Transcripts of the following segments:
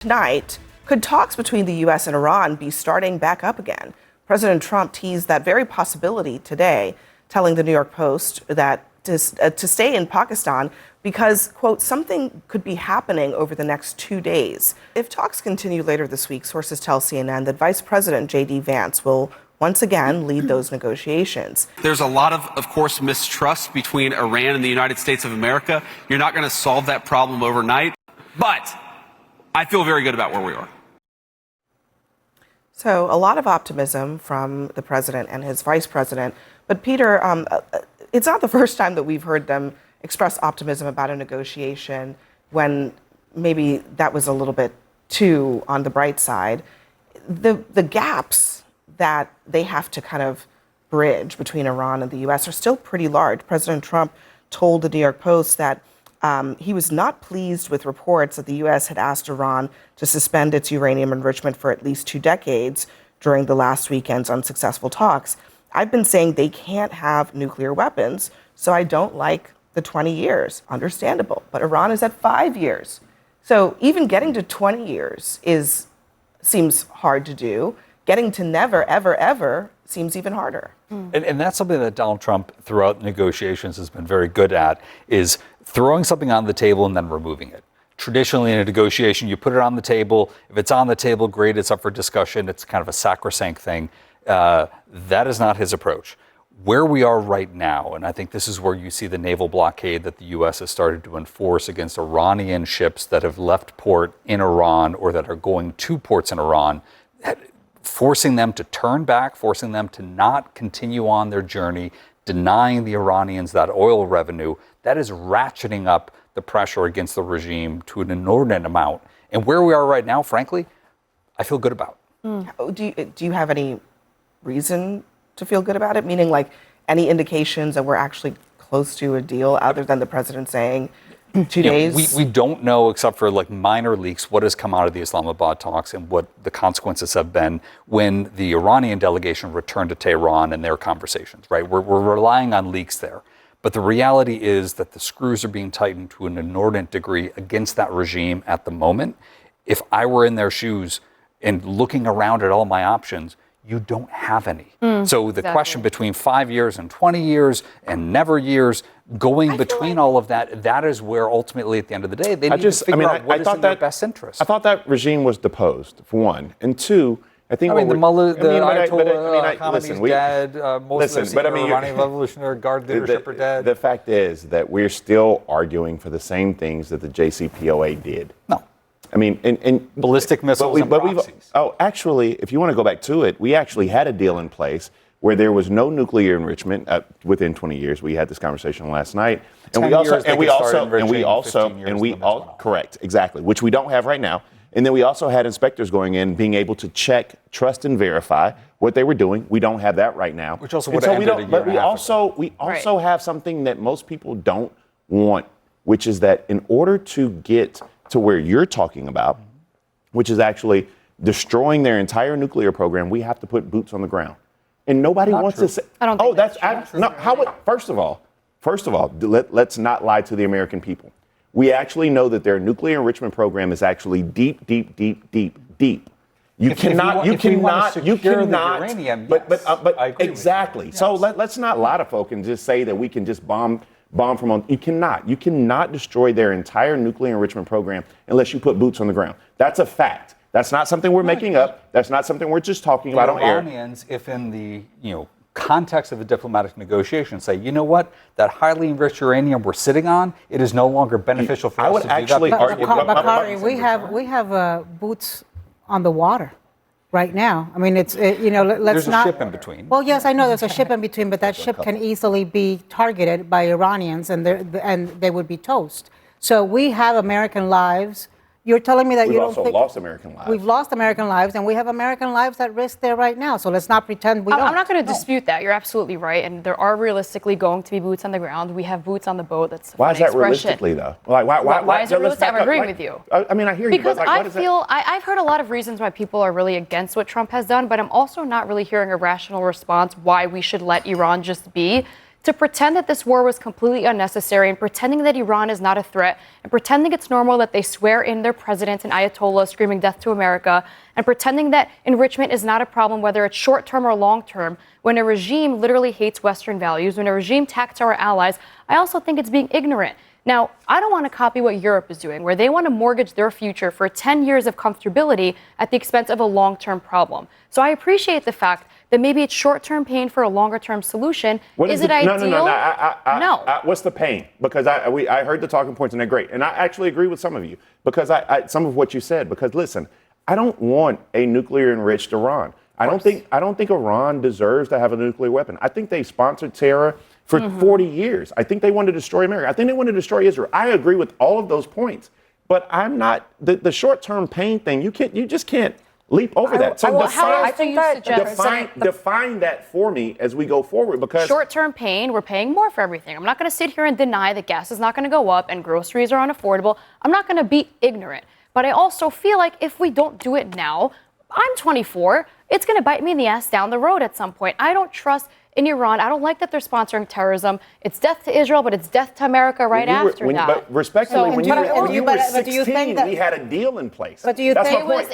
Tonight, could talks between the U.S. and Iran be starting back up again? President Trump teased that very possibility today, telling the New York Post that to stay in Pakistan because, quote, something could be happening over the next 2 days. If talks continue later this week, sources tell CNN that Vice President J.D. Vance will once again lead those negotiations. There's a lot of course, mistrust between Iran and the United States of America. You're not going to solve that problem overnight, but I feel very good about where we are. So a lot of optimism from the president and his vice president. But Peter, it's not the first time that we've heard them express optimism about a negotiation when maybe that was a little bit too on the bright side. The gaps that they have to kind of bridge between Iran and the U.S. are still pretty large. President Trump told the New York Post that he was not pleased with reports that the U.S. had asked Iran to suspend its uranium enrichment for at least 2 decades during the last weekend's unsuccessful talks. I've been saying they can't have nuclear weapons, so I don't like the 20 years. Understandable. But Iran is at 5 years. So even getting to 20 years seems hard to do. Getting to never, ever, ever seems even harder. And that's something that Donald Trump throughout negotiations has been very good at, is throwing something on the table and then removing it. Traditionally in a negotiation, you put it on the table. If it's on the table, great, it's up for discussion. It's kind of a sacrosanct thing. That is not his approach. Where we are right now, and I think this is where you see the naval blockade that the U.S. has started to enforce against Iranian ships that have left port in Iran or that are going to ports in Iran, forcing them to turn back, forcing them to not continue on their journey, denying the Iranians that oil revenue, that is ratcheting up the pressure against the regime to an inordinate amount. And where we are right now, frankly, I feel good about. Do you have any reason to feel good about it? Meaning, like, any indications that we're actually close to a deal other than the president saying 2 days? We don't know, except for like minor leaks, what has come out of the Islamabad talks and what the consequences have been when the Iranian delegation returned to Tehran and their conversations, right? We're relying on leaks there. But the reality is that the screws are being tightened to an inordinate degree against that regime at the moment. If I were in their shoes and looking around at all my options, you don't have any. So the question between 5 years and 20 years and never years, going between all of that, that is where ultimately at the end of the day, they need to figure out what is in their best interest. I thought that regime was deposed, for one. And two, I think the Ayatollah Khamenei's dead. Most of the Iranian Revolutionary Guard leadership are dead. The fact is that we're still arguing for the same things that the JCPOA did. No. I mean, and ballistic missiles and proxies. Actually, if you want to go back to it, we actually had a deal in place where there was no nuclear enrichment within 20 years. We had this conversation last night, and correct, exactly, which we don't have right now. And then we also had inspectors going in, being able to check, trust, and verify what they were doing. We don't have that right now. Which also would have ended a year and a half ago. We also have something that most people don't want, which is that in order to get to where you're talking about, which is actually destroying their entire nuclear program, we have to put boots on the ground. And nobody wants to say, I don't think that's true. No, first of all, let's not lie to the American people. We actually know that their nuclear enrichment program is actually deep. You cannot. Exactly. So let's not lie to folk and just say that we can just bomb from on. You cannot destroy their entire nuclear enrichment program unless you put boots on the ground. That's a fact. That's not something we're making up. That's not something we're just talking about on air. Iranians, if in the context of a diplomatic negotiation, say, you know what, that highly enriched uranium we're sitting on, it is no longer beneficial for us to do that. Bakari, we have boots on the water right now. I mean, let's there's not. There's a ship in between. Well, yes, I know there's a ship in between, but that ship can easily be targeted by Iranians, and they would be toast. So we have American lives. You're telling me that you don't think... We've also lost American lives. We've lost American lives, and we have American lives at risk there right now. So let's not pretend we don't. I'm not going to dispute that. You're absolutely right. And there are realistically going to be boots on the ground. We have boots on the boat. That's why is that realistically, though? Why is it realistic? I'm agreeing with you. I mean, I hear you. Because I've heard a lot of reasons why people are really against what Trump has done, but I'm also not really hearing a rational response why we should let Iran just be. to pretend that this war was completely unnecessary and pretending that Iran is not a threat and pretending it's normal that they swear in their president and Ayatollah screaming death to America and pretending that enrichment is not a problem, whether it's short term or long term, when a regime literally hates Western values, when a regime attacks our allies, I also think it's being ignorant. Now, I don't want to copy what Europe is doing, where they want to mortgage their future for 10 years of comfortability at the expense of a long-term problem. So I appreciate the fact that maybe it's short-term pain for a longer-term solution. Is it ideal? No. What's the pain? Because I heard the talking points and they're great. And I actually agree with some of you because some of what you said. Because listen, I don't want a nuclear-enriched Iran. I don't think Iran deserves to have a nuclear weapon. I think they sponsored terror for 40 years. I think they want to destroy America. I think they want to destroy Israel. I agree with all of those points. But I'm not the short-term pain thing. You just can't leap over that. So define that for me as we go forward, because short-term pain, we're paying more for everything. I'm not going to sit here and deny that gas is not going to go up and groceries are unaffordable. I'm not going to be ignorant. But I also feel like if we don't do it now, I'm 24. It's going to bite me in the ass down the road at some point. I don't trust in Iran. I don't like that they're sponsoring terrorism. It's death to Israel, but it's death to America after that. But respectfully, when you were 16, we had a deal in place. But do you think it was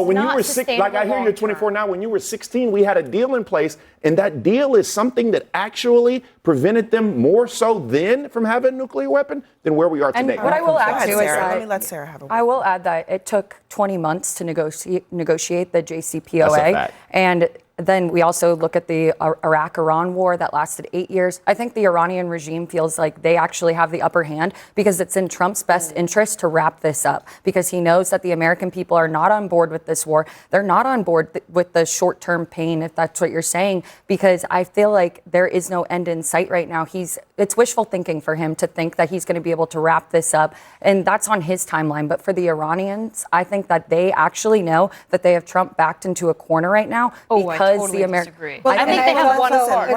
when not you were like I hear you're 24 now, when you were 16, we had a deal in place, and that deal is something that actually prevented them more so then from having a nuclear weapon than where we are today. And what I will add to is let Sarah have a word. I will add that it took 20 months to negotiate the JCPOA, That's a fact. and then we also look at the Iraq-Iran war that lasted 8 years. I think the Iranian regime feels like they actually have the upper hand because it's in Trump's best interest to wrap this up, because he knows that the American people are not on board with this war. They're not on board with the short-term pain, if that's what you're saying, because I feel like there is no end in sight right now. It's wishful thinking for him to think that he's going to be able to wrap this up, and that's on his timeline. But for the Iranians, I think that they actually know that they have Trump backed into a corner right now because I totally disagree. Well, I think they have one part.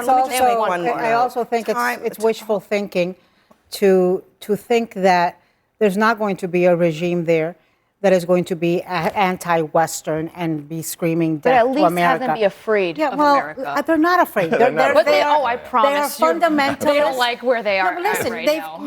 I also think it's wishful thinking to think that there's not going to be a regime there that is going to be anti-Western and be screaming death to America. But at least have them be afraid of America. They're not afraid. I promise they are fundamentalists. They don't like where they are right now.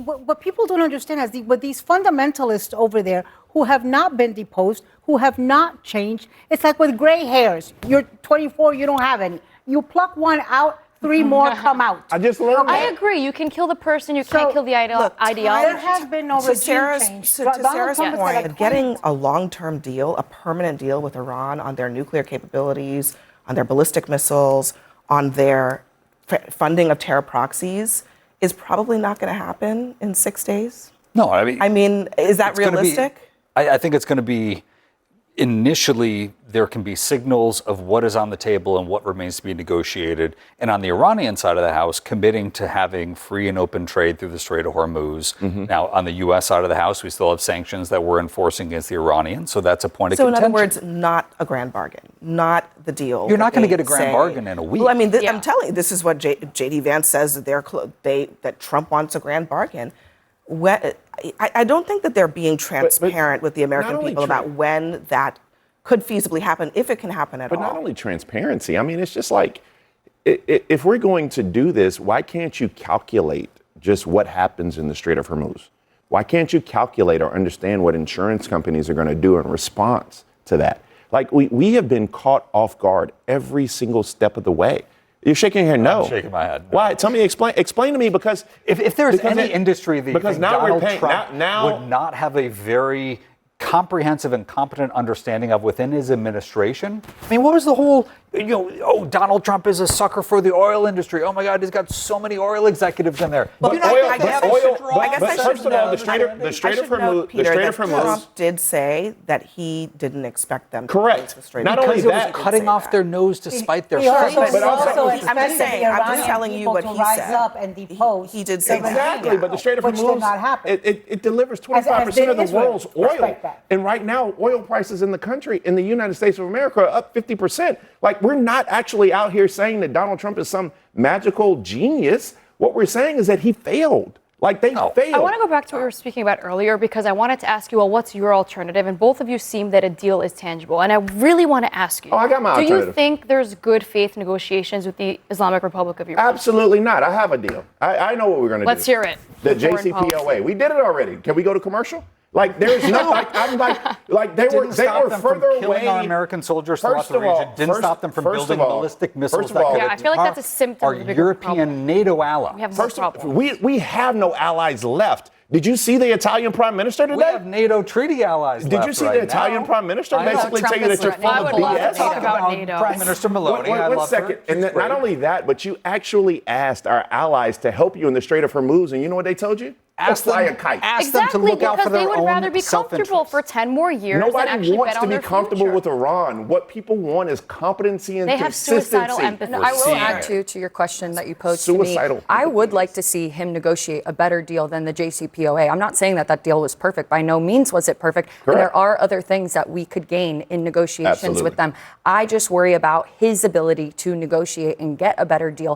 What people don't understand is with these fundamentalists over there who have not been deposed, who have not changed, it's like with gray hairs. You're 24, you don't have any. You pluck one out, 3 more come out. I just learned I agree. You can kill the person. You can't kill the ideology. There has been no regime change. To Sarah's point, getting a long-term deal, a permanent deal with Iran on their nuclear capabilities, on their ballistic missiles, on their funding of terror proxies is probably not going to happen in 6 days. No, I mean, is that realistic? I think it's going to be, initially, there can be signals of what is on the table and what remains to be negotiated. And on the Iranian side of the house, committing to having free and open trade through the Strait of Hormuz. Now, on the U.S. side of the house, we still have sanctions that we're enforcing against the Iranians. So that's a point of contention. So in other words, not a grand bargain, not the deal. You're not going to get a grand bargain in a week. Well, I mean, I'm telling you, this is what J.D. Vance says that Trump wants a grand bargain. I don't think that they're being transparent with the American people about when that could feasibly happen, if it can happen at all. But not only transparency. I mean, it's just like, if we're going to do this, why can't you calculate just what happens in the Strait of Hormuz? Why can't you calculate or understand what insurance companies are going to do in response to that? Like, we have been caught off guard every single step of the way. You're shaking your head. No. I'm shaking my head. No. Why? Tell me, explain to me, because if there's any industry that because now Donald we're paying, Trump now, would not have a very comprehensive and competent understanding of within his administration. I mean, what was the whole, Donald Trump is a sucker for the oil industry. Oh my God, he's got so many oil executives in there. But first of all, the Strait of Hormuz. Trump did say that he didn't expect them to correct. close the Strait. Not only that, cutting off their nose to spite their face. I'm just telling you what he said. Up and depose he did say exactly, that. But the Strait of Hormuz, did not happen. It delivers 25% of the world's oil. And right now, oil prices in the United States of America are up 50%. Like, we're not actually out here saying that Donald Trump is some magical genius. What we're saying is that he failed. Like they failed. I want to go back to what we were speaking about earlier because I wanted to ask you, well, what's your alternative? And both of you seem that a deal is tangible. And I really want to ask you, I got my do alternative. you think there's good faith negotiations with the Islamic Republic of Iran? Absolutely not. I have a deal. I know what we're going to do. Let's hear it. The Foreign JCPOA. policy. We did it already. Can we go to commercial? Like there's no like they were further away. Killing our American soldiers throughout the region. Didn't stop them from building ballistic missiles. First of all, Yeah, I feel like that's a symptom Our of the bigger European problem. NATO ally. We have more problems. we have no allies left. Did you see the Italian prime minister today? We have NATO treaty allies. Did you see the Italian prime minister basically tell you that you're full I of would love to BS? talk about NATO. Prime Minister Meloni. One second. And not only that, but you actually asked our allies to help you in the Strait of Hormuz, and you know what they told you? Ask Go fly them- a kite. ask them to Exactly, look out because for their they would own rather be comfortable self-interest. for 10 more years than Nobody actually wants bet to on be their comfortable future. with Iran. What people want is competency and They have consistency. suicidal empathy. I will seeing add to your question that you posed to Suicidal. me. I would like to see him negotiate a better deal than the JCPOA. I'm not saying that that deal was perfect. By no means was it perfect. And there are other things that we could gain in negotiations Absolutely. with them. I just worry about his ability to negotiate and get a better deal